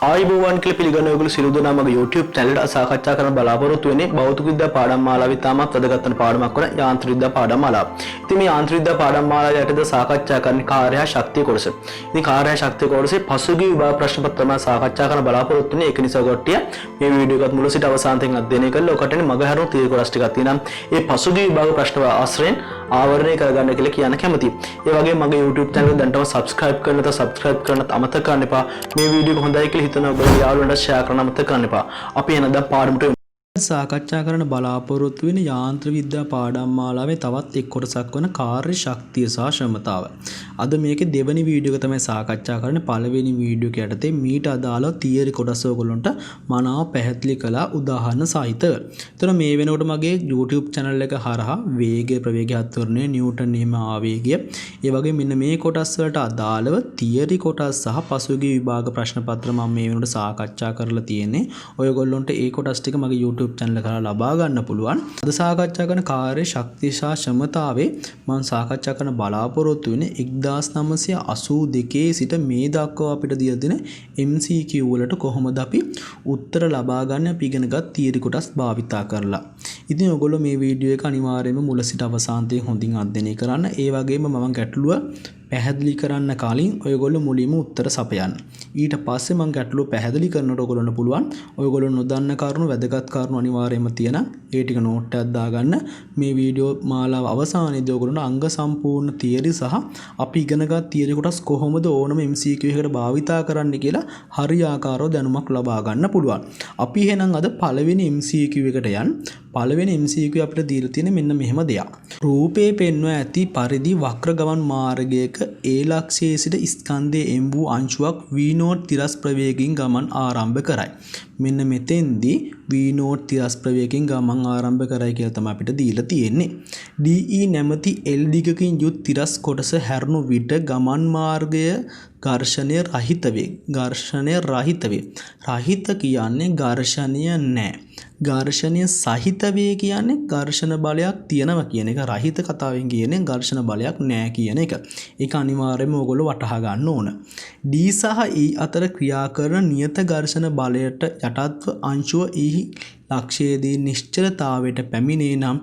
ආයිබෝවන් කියලා පිළිගන්න ඔයගොල්ලෝ සියලු දෙනා මගේ YouTube channel එකට සාකච්ඡා කරන්න බලාපොරොත්තු වෙන්නේ භෞතික විද්‍යා පාඩම් මාලාවේ තාමත් වැදගත් වෙන පාඩමක් වන යාන්ත්‍රික විද්‍යා පාඩම් මාලාව. ඉතින් මේ යාන්ත්‍රික විද්‍යා පාඩම් මාලාව යටතේ සාකච්ඡා කරන්නේ කාර්ය හා ශක්තිය කොටස. ඉතින් කාර්ය හා ශක්තිය කොටසේ පසුගිය විභාග ප්‍රශ්න පත්‍ර තමයි සාකච්ඡා කරන්න බලාපොරොත්තු වෙන්නේ. ඒක නිසා ඔයගොල්ලෝ මේ වීඩියෝ එකත් මුල සිට අවසාන තෙක් අධ්‍යයනය කරලා ඔකටනේ මග හැරුණු තීර කොටස් ටිකක් තියෙනවා. ඒ පසුගිය විභාග ප්‍රශ්න ආශ්‍රයෙන් ආවරණය කරගන්න කියලා කියන්න කැමතියි. ඒ වගේම මගේ YouTube channel එක දැන්ටම subscribe කරන්න නැත්නම් subscribe කරන්නත් අමතක කරන්න එපා. මේ වීඩියෝ එක හොඳයි කියලා හිතන ඔයගොල්ලෝ යාළුවන්ට share කරන්න අමතක කරන්න එපා. අපි එන දැන් පාඩමට සාකච්ඡා කරන බලාපොරොත්තු වෙන යාන්ත්‍රික විද්‍යා පාඩම් මාලාවේ තවත් එක් කොටසක් වන කාර්ය ශක්තිය සහ ශ්‍රමතාව. අද මේකේ දෙවෙනි වීඩියෝ එක තමයි සාකච්ඡා කරන්නේ. පළවෙනි වීඩියෝ එක යටතේ මීට අදාළව තියරි කොටස ඔයගොල්ලන්ට මනාව පැහැදිලි කළා උදාහරණ සහිතව. එතන මේ වෙනකොට මගේ YouTube channel එක හරහා වේගය ප්‍රවේගය අත්වරණය නිව්ටන් නියම ආවේගය ඒ වගේ මෙන්න මේ කොටස් වලට අදාළව තියරි කොටස් සහ පසුගිය විභාග ප්‍රශ්න පත්‍ර මම මේ වෙනකොට සාකච්ඡා කරලා තියෙන්නේ. ඔයගොල්ලොන්ට ඒ කොටස් ටික මගේ YouTube channel එක කරලා ලබා ගන්න පුළුවන්. අද සාකච්ඡා කරන කාර්ය ශක්තිය සහ ශ්‍රමතාවේ මම සාකච්ඡා කරන බලාපොරොත්තු වෙන්නේ 1982 සිට මේ දක්වා අපිට දීලා දෙන MCQ වලට කොහොමද අපි උත්තර ලබා ගන්න අපි ඉගෙනගත් තියරි කොටස් භාවිතා කරලා. ඉතින් ඔයගොල්ලෝ මේ වීඩියෝ එක අනිවාර්යයෙන්ම මුල සිට අවසානයේ හොඳින් අධ්‍යයනය කරන්න. ඒ වගේම මම ගැටලුව පැහැදිලි කරන්න කලින් ඔයගොල්ලෝ මුලින්ම උත්තර සපයන්න. ඊට පස්සේ මම ගැටලුව පැහැදිලි කරනකොට ඔයගොල්ලන්ට පුළුවන් ඔයගොල්ලෝ නොදන්න කරුණු වැදගත් කරුණු අනිවාර්යයෙන්ම තියෙන ඒ ටික නෝට් එකක් දාගන්න. මේ වීඩියෝ මාලාව අවසානයේදී ඔයගොල්ලන්ට අංග සම්පූර්ණ තියරි සහ අපි ඉගෙනගත් තියරි කොටස් කොහොමද ඕනම MCQ එකකට භාවිතා කරන්න කියලා හරියාකාරව දැනුමක් ලබා ගන්න පුළුවන්. අපි එහෙනම් අද පළවෙනි MCQ එකට යන්න. පළවෙනි MCQ අපිට දීලා තියෙන මෙන්න මෙහෙම දෙයක්. රූපේ පෙන්වා ඇති පරිදි වක්‍ර ගමන් මාර්ගයක ඒ ලක්ෂයේ සිට ස්කන්ධයේ එම් වූ අංශුවක් v0 තිරස් ප්‍රවේගයෙන් ගමන් ආරම්භ කරයි. මෙන්න මෙතෙන්දී v0 තිරස් ප්‍රවේගයෙන් ගමන් ආරම්භ කරයි කියලා තමයි අපිට දීලා තියෙන්නේ. DE නැමැති L දිගකින් යුත් තිරස් කොටස හැරුණු විට ගමන් මාර්ගය ඝර්ෂණය රහිත වේ. ඝර්ෂණය රහිත වේ. රහිත කියන්නේ ඝර්ෂණය නැහැ. ඝර්ෂණය සහිත වේ කියන්නේ ඝර්ෂණ බලයක් තියෙනවා කියන එක. රහිත කතාවෙන් කියන්නේ ඝර්ෂණ බලයක් නැහැ කියන එක. ඒක අනිවාර්යයෙන්ම ඔයගොල්ලෝ වටහා ගන්න ඕන. D සහ E අතර ක්‍රියා කරන නියත ඝර්ෂණ බලයට යටත්ව අංශුව E ලක්ෂයේදී නිශ්චලතාවයට පැමිණේ නම්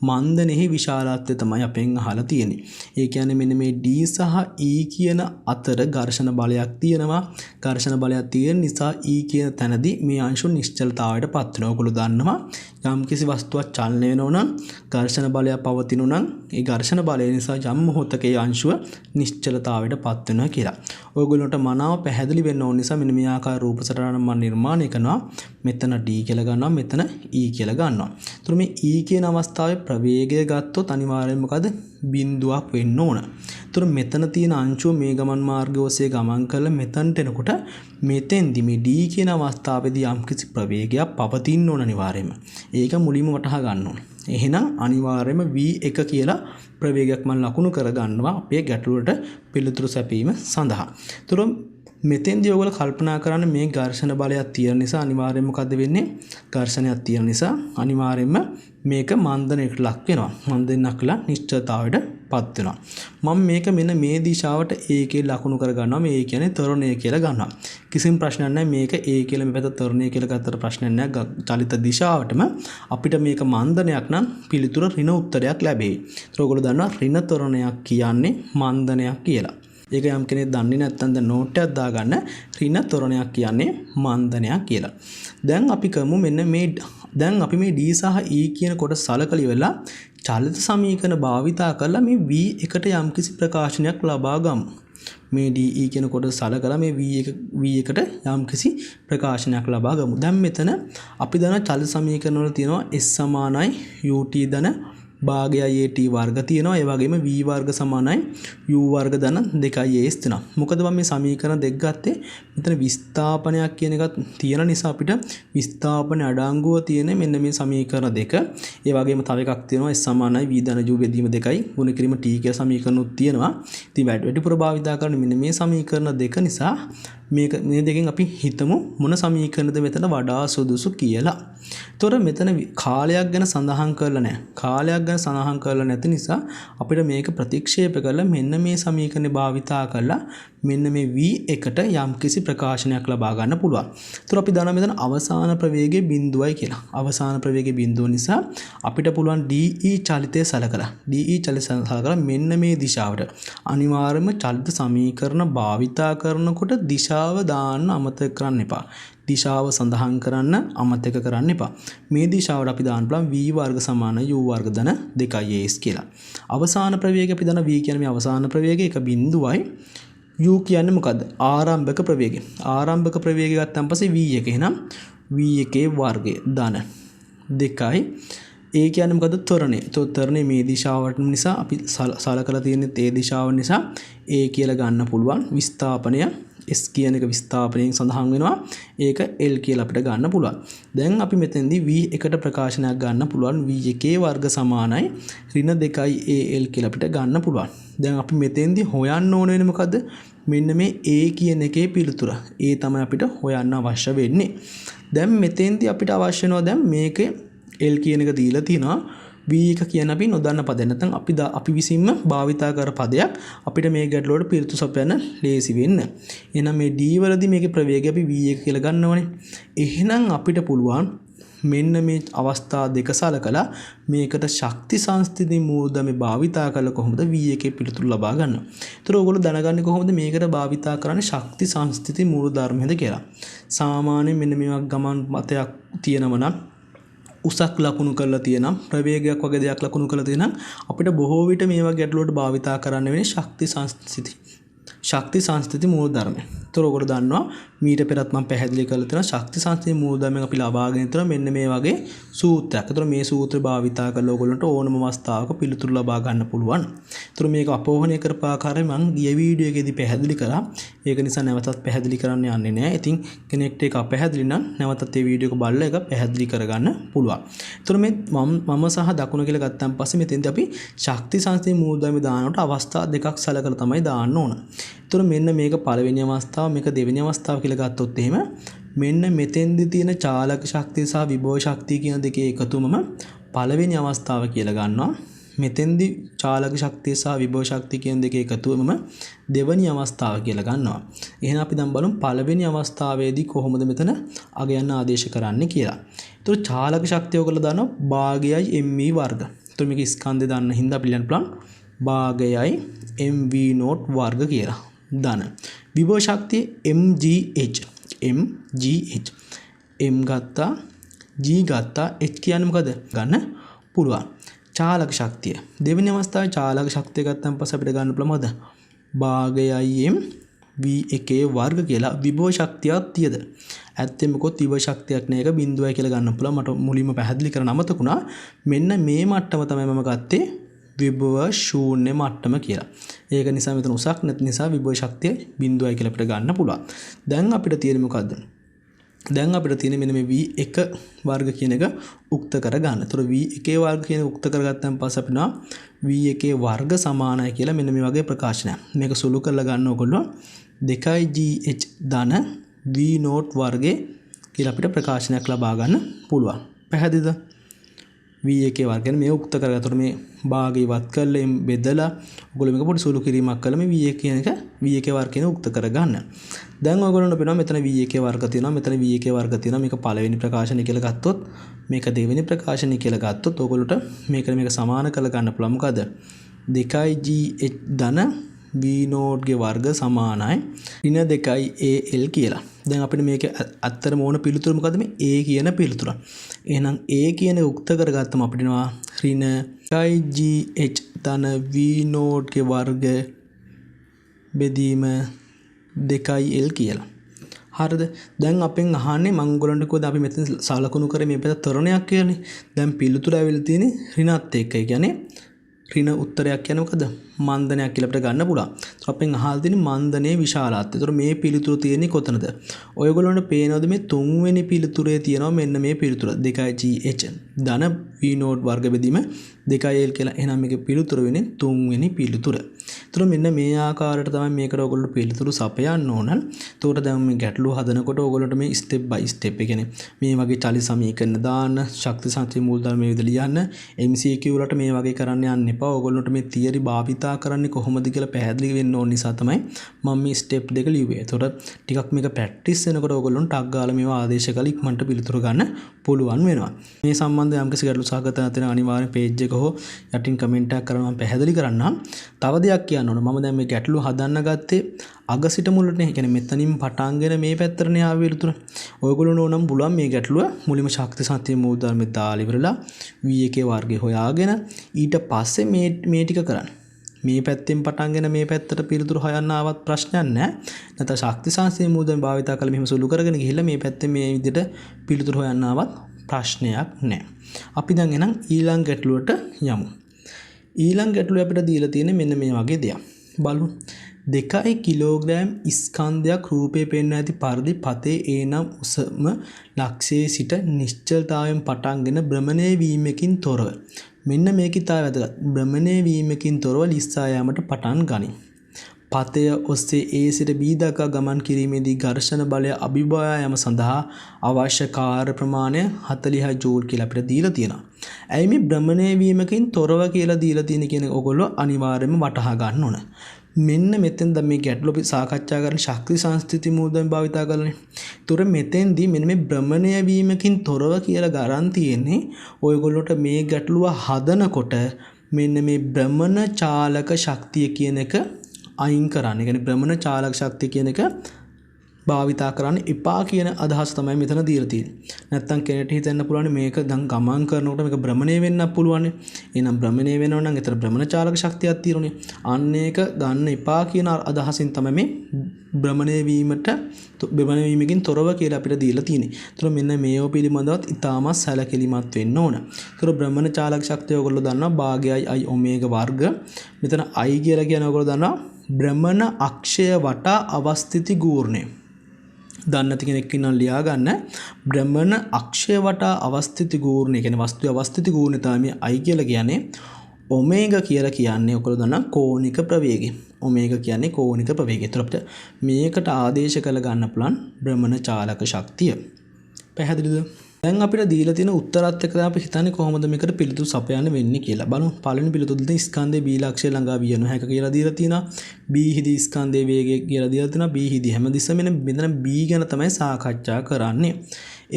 මන්දනෙහි විශාලත්වය තමයි අපෙන් අහලා තියෙන්නේ. ඒ කියන්නේ මෙන්න මේ D සහ E කියන අතර ඝර්ෂණ බලයක් තියෙනවා. ඝර්ෂණ බලයක් තියෙන නිසා E කියන තැනදී මේ අංශු නිශ්චලතාවයට පත් වෙනවා. ඔයගොල්ලෝ දන්නවා යම් කිසි වස්තුවක් චලනය වෙනවා නම් ඝර්ෂණ බලයක් පවතිනවා නම් ඒ ඝර්ෂණ බලය නිසා යම් මොහොතක ඒ අංශුව නිශ්චලතාවයට පත් වෙනවා කියලා. ඔයගොල්ලන්ට මනාව පැහැදිලි වෙන්න ඕන නිසා මෙන්න මේ ආකාර රූප සටහන මම නිර්මාණය කරනවා. මෙතන D කියලා ගන්නවා. මෙතන E කියලා ගන්නවා. එතකොට මේ E කියන අවස්ථාවේ ප්‍රවේගය ගත්තොත් අනිවාර්යයෙන්ම මොකද බිඳුවක් වෙන්න ඕන. එතකොට මෙතන තියෙන අංශුව මේ ගමන් මාර්ගය ඔස්සේ ගමන් කරලා මෙතනට එනකොට මෙතෙන්දි මේ D කියන අවස්ථාවේදී යම්කිසි ප්‍රවේගයක් පවතින්න ඕන අනිවාර්යයෙන්ම. ඒක මුලින්ම වටහා ගන්න ඕන. එහෙනම් අනිවාර්යයෙන්ම V1 කියලා ප්‍රවේගයක් මම ලකුණු කර ගන්නවා අපේ ගැටලුවට පිළිතුරු සැපීම සඳහා. එතකොට මෙතෙන්දී ඔයගොල්ලෝ කල්පනා කරන්න මේ ඝර්ෂණ බලයක් තියෙන නිසා අනිවාර්යයෙන්ම මොකද වෙන්නේ? ඝර්ෂණයක් තියෙන නිසා අනිවාර්යයෙන්ම මේක මන්දනයකට ලක් වෙනවා. මන්දනයක් කළා නිශ්චලතාවයට පත් වෙනවා. මම මේක මෙන්න මේ දිශාවට A කියලා ලකුණු කර ගන්නවා. මේ A කියන්නේ ත්වරණය කියලා ගන්නවා. කිසිම ප්‍රශ්නයක් නැහැ. මේක A කියලා මේ පැත්ත ත්වරණය කියලා ගත්තට ප්‍රශ්නයක් නැහැ. චලිත දිශාවටම අපිට මේක මන්දනයක් නම් පිළිතුර ඍණ උත්තරයක් ලැබෙයි. ඒක ඔයගොල්ලෝ දන්නවා ඍණ ත්වරණයක් කියන්නේ මන්දනයක් කියලා. ඒක යම් කෙනෙක් දන්නේ නැත්නම් දැන් නෝට් එකක් දාගන්න ඍණ ත්වරණයක් කියන්නේ මන්දනයක් කියලා. දැන් අපි කරමු මෙන්න මේ දැන් අපි මේ D සහ E කියන කොටස සලකලා ඉවරලා චලිත සමීකරණ භාවිතා කරලා මේ V1ට යම්කිසි ප්‍රකාශනයක් ලබා ගමු. මේ DE කියන කොටස සලකලා මේ V1ට යම්කිසි ප්‍රකාශනයක් ලබා ගමු. දැන් මෙතන අපි දන්න චලිත සමීකරණ වල තියෙනවා S සමානයි ut ධන භාගයයි at වර්ග තියෙනවා. ඒ වගේම v වර්ග සමානයි u වර්ග ධන 2i as තියෙනවා. මොකද මම මේ සමීකරණ දෙක ගත්තේ මෙතන විස්ථාපනයක් කියන එකක් තියෙන නිසා අපිට විස්ථාපන අඩංගුව තියෙන මෙන්න මේ සමීකරණ දෙක. ඒ වගේම තව එකක් තියෙනවා s සමානයි v ධන u බෙදීම 2යි ගුණ කිරීම t කියලා සමීකරණුත් තියෙනවා. ඉතින් වැඩිපුර භාවිතා කරන මෙන්න මේ සමීකරණ දෙක නිසා මේ දෙකෙන් අපි හිතමු මොන සමීකරණද මෙතන වඩා සුදුසු කියලා. එතකොට මෙතන කාලයක් ගැන සඳහන් කරලා නැහැ. කාලයක් ගැන සඳහන් කරලා නැති නිසා අපිට මේක ප්‍රතික්ෂේප කරලා මෙන්න මේ සමීකරණේ භාවිතා කරලා මෙන්න මේ v1ට යම්කිසි ප්‍රකාශනයක් ලබා ගන්න පුළුවන්. එතකොට අපි දන්නවා මෙතන අවසාන ප්‍රවේගයේ බිඳුවයි කියලා. අවසාන ප්‍රවේගයේ බිඳුව නිසා අපිට පුළුවන් DE චලිතය සලකලා මෙන්න මේ දිශාවට අනිවාර්යයෙන්ම චලිත සමීකරණ භාවිතා කරනකොට දිශාව දාන්න අමතක කරන්න එපා. දිශාව සඳහන් කරන්න අමතක කරන්න එපා. මේ දිශාවට අපි දාන්න පුළුවන් v වර්ග සමාන u වර්ග ධන 2as කියලා. අවසාන ප්‍රවේගය අපි දන්නවා v කියන්නේ මේ අවසාන ප්‍රවේගය එක බිඳුවයි. u කියන්නේ මොකද්ද? ආරම්භක ප්‍රවේගය. ආරම්භක ප්‍රවේගය ගත්තන් පස්සේ v1 එහෙනම් v1 වර්ගය ධන 2යි. ඒ කියන්නේ මොකද්ද? ත්වරණය. ත්වරණය මේ දිශාවට නිසා අපි සලකලා තියෙන ඒ දිශාව නිසා a කියලා ගන්න පුළුවන්. විස්ථාපනය s කියන එක විස්ථාපනයෙන් සඳහන් වෙනවා. ඒක l කියලා අපිට ගන්න පුළුවන්. දැන් අපි මෙතෙන්දී v1ට ප්‍රකාශනයක් ගන්න පුළුවන්. v1 වර්ග සමානයි ඍණ 2යි al කියලා අපිට ගන්න පුළුවන්. දැන් අපි මෙතෙන්දී හොයන්න ඕන වෙන්නේ මොකද්ද? මෙන්න මේ a කියන එකේ පිළිතුර. ඒ තමයි අපිට හොයන්න අවශ්‍ය වෙන්නේ. දැන් මෙතෙන්දී අපිට අවශ්‍ය වෙනවා දැන් මේකේ l කියන එක දීලා තිනවා. v1 කියන අපි නොදන්න පදයක්. නැත්නම් අපි විසින්ම භාවිතා කර පදයක් අපිට මේ ගැටලුවට පිළිතුරු සපයන්න ලේසි වෙන්න. එහෙනම් මේ d වලදී මේකේ ප්‍රවේගය අපි v1 කියලා ගන්නවනේ. එහෙනම් අපිට පුළුවන් මෙන්න මේ අවස්ථා දෙක සලකලා මේකට ශක්ති සංස්ථිති මූලධර්ම භාවිතා කරලා කොහොමද v1 පිළිතුරු ලබා ගන්න. ඒතර ඔයගොල්ලෝ දැනගන්නේ කොහොමද මේකට භාවිතා කරන්නේ ශක්ති සංස්ථිති මූලධර්මද කියලා. සාමාන්‍යයෙන් මෙන්න මේවා ගමන් මතයක් තියෙනවා නම් උසක් ලකුණු කරලා තියෙනම් ප්‍රවේගයක් වගේ දෙයක් ලකුණු කරලා තියෙනම් අපිට බොහෝ විට මේවා ගැටලුවට භාවිතා කරන්න වෙන්නේ ශක්ති සංස්ථිති මූලධර්ම. ඒතර ඔයගොල්ලෝ දන්නවා මීට පෙරත් මම පැහැදිලි කරලා තියෙනවා ශක්ති සංස්ථිති මූලධර්මයෙන් අපි ලබාගෙන ඉතර මෙන්න මේ වගේ සූත්‍රයක්. ඒතර මේ සූත්‍රය භාවිතා කරලා ඔයගොල්ලන්ට ඕනම අවස්ථාවක පිළිතුරු ලබා ගන්න පුළුවන්. ඒතර මේක අපෝහණය කරපු ආකාරය මම ගිය වීඩියෝ එකේදී පැහැදිලි කරා. ඒක නිසා නැවතත් පැහැදිලි කරන්න යන්නේ නැහැ. ඉතින් කෙනෙක්ට ඒක අපැහැදිලි නම් නැවතත් මේ වීඩියෝ එක බලලා ඒක පැහැදිලි කරගන්න පුළුවන්. ඒතර මේ මම සහ දකුණ කියලා ගත්තාන් පස්සේ මෙතෙන්දී අපි ශක්ති සංස්ථිති මූලධර්ම දානකොට අවස්ථා දෙකක් සලකලා තමයි දාන්න ඕන. ඒතර මෙන්න මේක පළවෙනි අවස්ථාව මේක දෙවෙනි අවස්ථාව කියලා ගත්තොත් එහෙම මෙන්න මෙතෙන්දී තියෙන චාලක ශක්තිය සහ විභව ශක්තිය කියන දෙකේ එකතුවම පළවෙනි අවස්ථාව කියලා ගන්නවා. මෙතෙන්දී චාලක ශක්තිය සහ විභව ශක්තිය කියන දෙකේ එකතුවම දෙවෙනි අවස්ථාව කියලා ගන්නවා. එහෙනම් අපි දැන් බලමු පළවෙනි අවස්ථාවේදී කොහොමද මෙතන අගයන්න ආදේශ කරන්නේ කියලා. ඒතර චාලක ශක්තිය ඔයගොල්ලෝ දන්නවා භාගයයි me වර්ග. ඒතර මේක ස්කන්ධය දන්න හින්දා අපි ලියන්න පුළුවන් භාගයයි mv0 වර්ග කියලා. ධන විභව ශක්තිය mgh m ගත්තා g ගත්තා h කියන්නේ මොකද ගන්න පුළුවන්. චාලක ශක්තිය දෙවෙනි අවස්ථාවේ චාලක ශක්තිය ගත්තන් පස්සේ අපිට ගන්න පුළුවන් මොකද භාගයයි m v1 වර්ග කියලා. විභව ශක්තියක් තියද ඇත්තෙම මොකොත් විභව ශක්තියක් නෑ. ඒක බිඳුවයි කියලා ගන්න පුළුවන්. මට මුලින්ම පැහැදිලි කරන්න අමතකුණා. මෙන්න මේ මට්ටම තමයි මම ගත්තේ විභව ශූන්‍ය මට්ටම කියලා. ඒක නිසා මෙතන උසක් නැති නිසා විභව ශක්තිය බිඳුවයි කියලා අපිට ගන්න පුළුවන්. දැන් අපිට තියෙන්නේ මොකද්ද? දැන් අපිට තියෙන්නේ මෙන්න මේ v1 වර්ග කියන එක උක්ත කරගන්න. ඒතර v1 වර්ග කියන උක්ත කරගත්තන් පස්සේ අපිට v1 වර්ග සමානයි කියලා මෙන්න මේ වගේ ප්‍රකාශනයක්. මේක සුළු කරලා ගන්න ඕගොල්ලෝ 2gh ධන v0 වර්ගේ කියලා අපිට ප්‍රකාශනයක් ලබා ගන්න පුළුවන්. පැහැදිලිද? v1 වර්ගයෙන් මේ උක්ත කරගත්තොත් මේ භාගය වත් කරලා බෙදලා ඔයගොල්ලෝ මේක පොඩි සුළු කිරීමක් කළා මේ v1 කියන එක v1 වර්ගයෙන් උක්ත කරගන්න. දැන් ඔයගොල්ලන්ට පේනවා මෙතන v1 වර්ග තියෙනවා මෙතන v1 වර්ග තියෙනවා මේක පළවෙනි ප්‍රකාශනය කියලා ගත්තොත් මේක දෙවෙනි ප්‍රකාශනය කියලා ගත්තොත් ඔයගොල්ලන්ට මේක සමාන කරලා ගන්න පුළුවන්. මොකද 2gh ධන v0 ගේ වර්ග සමානයි ඍණ 2al කියලා. දැන් අපිට මේක අත්‍තරම ඕන පිළිතුර මොකද්ද මේ a කියන පිළිතුර. එහෙනම් a කියන උක්ත කරගත්තම අපිට එනවා ඍණ 2gh ධන v0 ගේ වර්ග බෙදීම 2l කියලා. හරිද? දැන් අපෙන් අහන්නේ මම ඔයගොල්ලන්ට කොහොමද අපි මෙතන සලකුණු කරේ මේ පැත්ත තරණයක් කියලානේ. දැන් පිළිතුර ඇවිල්ලා තියෙන්නේ ඍණත් එක්ක. ඒ කියන්නේ ඍණ උත්තරයක් කියන්නේ මොකද? මන්දනයක් කියලා අපිට ගන්න පුළුවන්. අපෙන් අහලා තියෙන්නේ මන්දනයේ විශාලත්වය. ඒතර මේ පිළිතුර තියෙන්නේ කොතනද? ඔයගොල්ලන්ට පේනවද මේ තුන්වෙනි පිළිතුරේ තියෙනවා මෙන්න මේ පිළිතුර 2gh ධන v0 වර්ග බෙදීම 2l කියලා. එහෙනම් මේකේ පිළිතුර වෙන්නේ තුන්වෙනි පිළිතුර. ඒතර මෙන්න මේ ආකාරයට තමයි මේකට ඔයගොල්ලෝ පිළිතුරු සපයන්න ඕන. ඒතකොට දැන් මේ ගැටලුව හදනකොට ඔයගොල්ලන්ට මේ ස්ටෙප් බයි ස්ටෙප් ඒ කියන්නේ මේ වගේ චලි සමීකරණ දාන්න, ශක්ති සංචය මූලධර්ම මේ විදිහට ලියන්න. MCQ වලට මේ වගේ කරන්න යන්න එපා. ඔයගොල්ලන්ට මේ තියරි භාවිතා කරන්නේ කොහොමද කියලා පැහැදිලි වෙන්න ඕන නිසා තමයි මම මේ ස්ටෙප් දෙක ලිව්වේ. ඒතකොට ටිකක් මේක ප්‍රැක්ටිස් වෙනකොට ඔයගොල්ලන්ට ටක් ගාලා මේවා ආදේශ කරලා ඉක්මනට පිළිතුරු ගන්න පුළුවන් වෙනවා. මේ සම්බන්ධව යම්කිසි ගැටලු සහගත නැත්නම් අනිවාර්යෙන් පේජ් එක හෝ යටින් කමෙන්ට් එකක් කරලා මම පැහැදිලි කරන්නම්. තව දෙයක් කියන්න ඕන. මම දැන් මේ ගැටලු හදන්න ගත්තේ අග සිට මුලටනේ. ඒ කියන්නේ මෙතනින් පටන්ගෙන මේ පැත්තටනේ ආවේ විතර. ඔයගොල්ලෝ නම් පුළුවන් මේ ගැටලුව මුලින්ම ශක්ති සංචය මූලධර්ම දාලා ඉවරලා V1 වර්ගය හොයාගෙන ඊට පස්සේ මේ ටික කරන්න. මේ පැත්තෙන් පටන්ගෙන මේ පැත්තට පිළිතුරු හොයන්න ආවත් ප්‍රශ්නයක් නැහැ. නැත්නම් ශක්ති සංචය මූලධර්ම භාවිතා කරලා මෙහෙම සුළු කරගෙන ගිහිල්ලා මේ පැත්තේ මේ විදිහට පිළිතුරු හොයන්න ආවත් ප්‍රශ්නයක් නැහැ. අපි දැන් එහෙනම් ඊළඟ ගැටලුවට යමු. ඊළඟ ගැටලුව අපිට දීලා තියෙන්නේ මෙන්න මේ වගේ දෙයක්. බලමු. 2 කිලෝග්‍රෑම් ස්කන්ධයක් රූපේ පෙන්වා ඇති පරිදි පතේ A නම් උසම ලක්ෂයේ සිට නිශ්චලතාවයෙන් පටන්ගෙන භ්‍රමණය වීමකින් තොරව මෙන්න මේක ඉතා වැදගත්. භ්‍රමණය වීමකින් තොරව ලිස්සා යාමට පටන් ගනී. පතය ඔස්සේ A සිට B දක්වා ගමන් කිරීමේදී ඝර්ෂණ බලය අභිභවා යාම සඳහා අවශ්‍ය කාර්ය ප්‍රමාණය 40 ජූල් කියලා අපිට දීලා තියෙනවා. ඇයි මේ භ්‍රමණය වීමකින් තොරව කියලා දීලා තියෙන කියන ඔයගොල්ලෝ අනිවාර්යයෙන්ම වටහා ගන්න ඕන. මෙන්න මෙතෙන් දැන් මේ ගැටලුව අපි සාකච්ඡා කරන ශක්ති සංස්ථිති මූලධර්ම භාවිතා කරලානේ. ඒතොර මෙතෙන්දී මෙන්න මේ භ්‍රමණය වීමකින් තොරව කියලා ගරන් තියෙන්නේ ඔයගොල්ලෝට මේ ගැටලුව හදනකොට මෙන්න මේ භ්‍රමණ චාලක ශක්තිය කියන එක අයින් කරන්න. ඒ කියන්නේ භ්‍රමණ චාලක ශක්තිය කියන එක භාවිතා කරන්න එපා කියන අදහස තමයි මෙතන දීලා තියෙන්නේ. නැත්තම් කෙනෙක්ට හිතෙන්න පුළුවන් මේක දැන් ගමන් කරනකොට මේක භ්‍රමණය වෙන්නත් පුළුවන්. එහෙනම් භ්‍රමණය වෙනවා නම් ඒතර භ්‍රමණ චාලක ශක්තියක් තියෙනුනේ. අන්න ඒක ගන්න එපා කියන අදහසින් තමයි මේ භ්‍රමණය වීමකින් තොරව කියලා අපිට දීලා තියෙන්නේ. ඒතර මෙන්න මේව පිළිබඳවත් ඉතාමත් සැලකිලිමත් වෙන්න ඕන. ඒතර භ්‍රමණ චාලක ශක්තිය ඔයගොල්ලෝ දන්නවා භාගයයි I ඔමේගා වර්ග. මෙතන I කියලා කියන ඔයගොල්ලෝ දන්නවා භ්‍රමණ අක්ෂය වටා අවස්ථිති ගූර්ණය. දන්නේ නැති කෙනෙක් ඉන්නවා ලියා ගන්න. භ්‍රමණ අක්ෂය වටා අවස්ථිති ගූර්ණය කියන්නේ වස්තුවේ අවස්ථිති ගූර්ණය තමයි I කියලා කියන්නේ. ඔමේගා කියලා කියන්නේ ඔයගොල්ලෝ දන්නා කෝණික ප්‍රවේගය. ඔමේගා කියන්නේ කෝණික ප්‍රවේගය. ඒතර අපිට මේකට ආදේශ කළ ගන්න පුළුවන් භ්‍රමණ චාලක ශක්තිය. පැහැදිලිද? දැන් අපිට දීලා තියෙන උත්තරات එක්ක අපි හිතන්නේ කොහොමද මේකට පිළිතුරු සපයන්න වෙන්නේ කියලා. බලමු. පළවෙනි පිළිතුරු දෙන ස්කන්ධයේ B ලක්ෂය ළඟා විය නොහැක කියලා දීලා තියෙනවා. B හිදී ස්කන්ධයේ වේගය කියලා දීලා තියෙනවා. B හිදී හැමතිස්සෙම මෙතන B ගැන තමයි සාකච්ඡා කරන්නේ.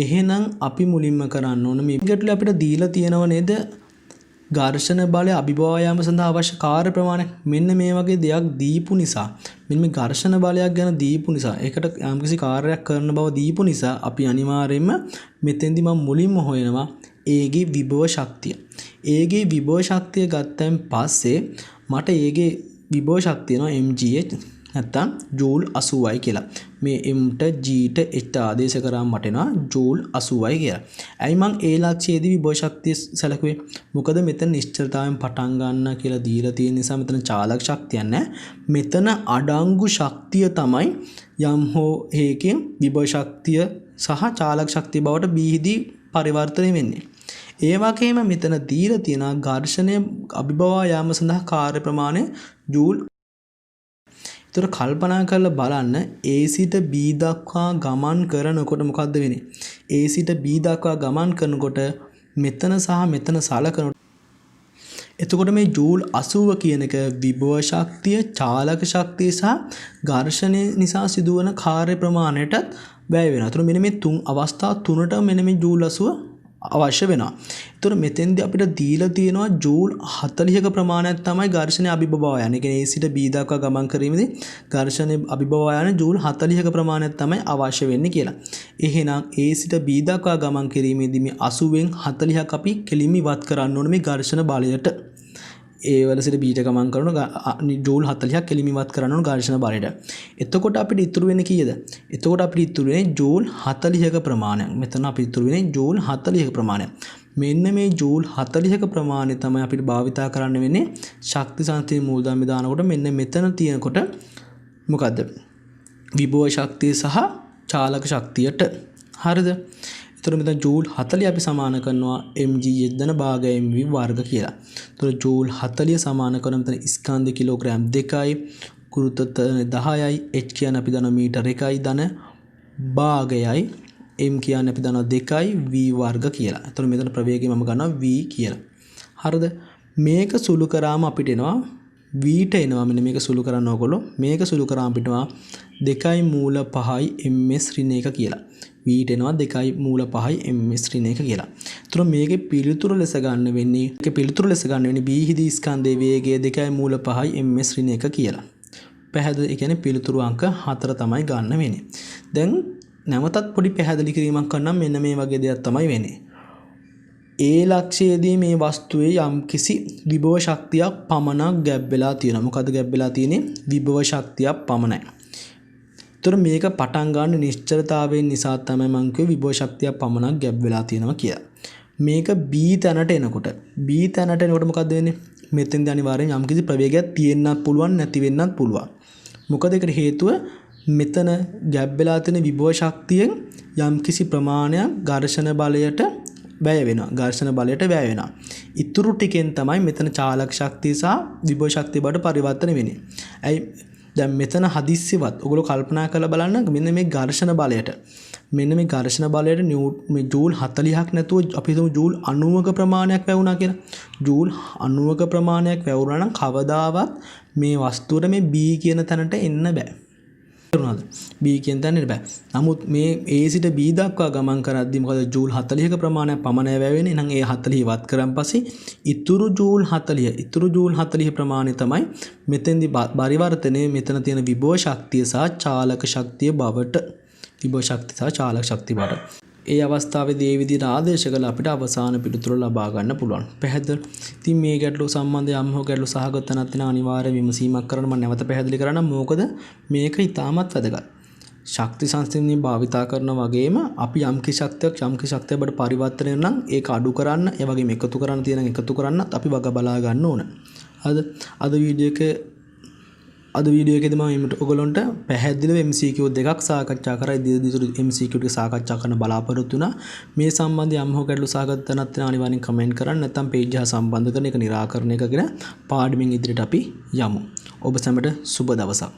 එහෙනම් අපි මුලින්ම කරන්න ඕන මේ ගැටලුව අපිට දීලා තියෙනව නේද? ඝර්ෂණ බලය අභිභවා යාම සඳහා අවශ්‍ය කාර්ය ප්‍රමාණය. මෙන්න මේ වගේ දෙයක් දීපු නිසා මෙන්න මේ ඝර්ෂණ බලයක් ගැන දීපු නිසා ඒකට යම්කිසි කාර්යයක් කරන බව දීපු නිසා අපි අනිවාර්යයෙන්ම මෙතෙන්දි මම මුලින්ම හොයනවා A ගේ විභව ශක්තිය. A ගේ විභව ශක්තිය ගත්තන් පස්සේ මට A ගේ විභව ශක්තිය නෝ mgh නැත්තම් ජූල් 80යි කියලා. මේ m ට g ට h ආදේශ කරාම මට එනවා ජූල් 80යි කියලා. ඇයි මං A ලක්ෂයේදී විභව ශක්තිය සැලකුවේ? මොකද මෙතන නිශ්චලතාවයෙන් පටන් ගන්න කියලා දීලා තියෙන නිසා මෙතන චාලක ශක්තියක් නැහැ. මෙතන අඩංගු ශක්තිය තමයි යම් හෝ හේකින් විභව ශක්තිය සහ චාලක ශක්තිය බවට B හිදී පරිවර්තනය වෙන්නේ. ඒ වගේම මෙතන දීලා තියෙන ඝර්ෂණය අභිභවා යාම සඳහා කාර්ය ප්‍රමාණය ජූල්. ඒතර කල්පනා කරලා බලන්න A සිට B දක්වා ගමන් කරනකොට මොකද්ද වෙන්නේ? A සිට B දක්වා ගමන් කරනකොට මෙතන සහ මෙතන සලකනකොට එතකොට මේ ජූල් 80 කියන එක විභව ශක්තිය, චාලක ශක්තිය සහ ඝර්ෂණය නිසා සිදුවන කාර්ය ප්‍රමාණයටත් වැය වෙනවා. ඒතර මෙන්න මේ තුන් අවස්ථා තුනට මෙන්න මේ ජූල් 80 අවශ්‍ය වෙනවා. ඒතර මෙතෙන්දී අපිට දීලා තියෙනවා ජූල් 40ක ප්‍රමාණයක් තමයි ඝර්ෂණය අභිභවා යන. ඒ කියන්නේ A සිට B දක්වා ගමන් කිරීමේදී ඝර්ෂණය අභිභවා යන ජූල් 40ක ප්‍රමාණයක් තමයි අවශ්‍ය වෙන්නේ කියලා. එහෙනම් A සිට B දක්වා ගමන් කිරීමේදී මේ 80න් 40ක් අපි කෙලින්ම ඉවත් කරන්න ඕනේ මේ ඝර්ෂණ බලයට. A වල සිට B ට ගමන් කරන ජූල් 40ක් කෙලින්ම ඉවත් කරන්න ඕනේ ඝර්ෂණ බලයට. එතකොට අපිට ඉතුරු වෙන්නේ කීයද? එතකොට අපිට ඉතුරු වෙන්නේ ජූල් 40ක ප්‍රමාණයක්. මෙතන අපිට ඉතුරු වෙන්නේ ජූල් 40ක ප්‍රමාණයක්. මෙන්න මේ ජූල් 40ක ප්‍රමාණය තමයි අපිට භාවිතා කරන්න වෙන්නේ ශක්ති සංස්ථිති මූලධර්ම දානකොට. මෙන්න මෙතන තියෙනකොට මොකද්ද? විභව ශක්තිය සහ චාලක ශක්තියට. හරිද? එතකොට මෙතන ජූල් 40 අපි සමාන කරනවා mg යෙදෙන භාග mv වර්ග කියලා. එතකොට ජූල් 40 සමාන කරන මෙතන ස්කන්ධ කිලෝග්‍රෑම් 2යි ගුරුත්වය 10යි h කියන්නේ අපි දන්නවා මීටර 1යි ධන භාගයයි m කියන්නේ අපි දන්නවා 2යි v වර්ග කියලා. එතකොට මෙතන ප්‍රවේගය මම ගන්නවා v කියලා. හරිද? මේක සුළු කරාම අපිට එනවා v ට එනවා මෙන්න මේක සුළු කරන්න ඕගොල්ලෝ මේක සුළු කරාම අපිට එනවා 2යි මූල 5යි ms ඍණ 1 කියලා. v ට එනවා 2යි මූල 5යි ms ඍණ 1 කියලා. එතකොට මේකේ පිළිතුරු ලෙස ගන්න වෙන්නේ b හිදී ස්කන්ධයේ වේගය 2යි මූල 5යි ms ඍණ 1 කියලා. පැහැදිලි? ඒ කියන්නේ පිළිතුරු අංක 4 තමයි ගන්න වෙන්නේ. දැන් නැවතත් පොඩි පැහැදිලි කිරීමක් කරනම් මෙන්න මේ වගේ දෙයක් තමයි වෙන්නේ. ඒ ලක්ෂයේදී මේ වස්තුවේ යම්කිසි විභව ශක්තියක් පමණක් ගැබ් වෙලා තියෙනවා. මොකද ගැබ් වෙලා තියෙන්නේ විභව ශක්තියක් පමණයි. ඒතර මේක පටන් ගන්න නිශ්චලතාවයෙන් නිසා තමයි මම කිව්වේ විභව ශක්තියක් පමණක් ගැබ් වෙලා තියෙනවා කියලා. මේක B තැනට එනකොට මොකද වෙන්නේ? මෙතෙන්දී අනිවාර්යෙන් යම්කිසි ප්‍රවේගයක් තියෙන්නත් පුළුවන් නැති වෙන්නත් පුළුවන්. මොකද ඒකට හේතුව මෙතන ගැබ් වෙලා තියෙන විභව ශක්තියෙන් යම්කිසි ප්‍රමාණයක් ඝර්ෂණ බලයට වැය වෙනවා. ඉතුරු ටිකෙන් තමයි මෙතන චාලක ශක්තිය සහ විභව ශක්තිය බවට පරිවර්තන වෙන්නේ. ඇයි දැන් මෙතන හදිස්සියවත් ඔයගොල්ලෝ කල්පනා කරලා බලන්න මෙන්න මේ ඝර්ෂණ බලයට මේ ජූල් 40ක් නැතුව අපි හිතමු ජූල් 90ක ප්‍රමාණයක් වැවුණා කියලා. ජූල් 90ක ප්‍රමාණයක් වැවුණා නම් කවදාවත් මේ වස්තුවට මේ B කියන තැනට එන්න බෑ. තේරුණාද? B කියන තැනට බෑ. නමුත් මේ A සිට B දක්වා ගමන් කරද්දී මොකද ජූල් 40ක ප්‍රමාණයක් පමණයි වැවෙන්නේ. එහෙනම් ඒ 40 ඉවත් කරන් පස්සේ ඉතුරු ජූල් 40 ප්‍රමාණය තමයි මෙතෙන්දී පරිවර්තනයේ මෙතන තියෙන විභව ශක්තිය සහ චාලක ශක්තිය බවට ඒ අවස්ථාවේදී මේ විදිහට ආදේශ කළා අපිට අවසාන පිළිතුර ලබා ගන්න පුළුවන්. පැහැදිලි? ඉතින් මේ ගැටලුව සම්බන්ධයෙන් යම් හෝ ගැටලු සහගත නැත්නම් අනිවාර්ය විමසීමක් කරන්න මම නැවත පැහැදිලි කරන්නම්. මොකද මේක ඉතාමත් වැදගත්. ශක්ති සංස්කෘතිය භාවිතා කරන වගේම අපි යම්කිසි ශක්තියක් බවට පරිවර්තනය නම් ඒක අඩු කරන්න, ඒ වගේම එකතු කරන්න තියෙන එකතු කරන්නත් අපි වග බලා ගන්න ඕන. අද වීඩියෝ එකේදී මම ඔයගොල්ලන්ට පැහැදිලිව MCQ දෙකක් සාකච්ඡා කරා. ඉදිරි MCQ ටික සාකච්ඡා කරන්න බලාපොරොත්තු වෙනවා. මේ සම්බන්ධයෙන් යම් හෝ ගැටලු සාකච්ඡා නැත්නම් අනිවාර්යෙන් කමෙන්ට් කරන්න. නැත්නම් පේජ් එක සම්බන්ධ කරන එක निराකරණය කරගෙන පාඩමින් ඉදිරියට අපි යමු. ඔබ සැමට සුබ දවසක්.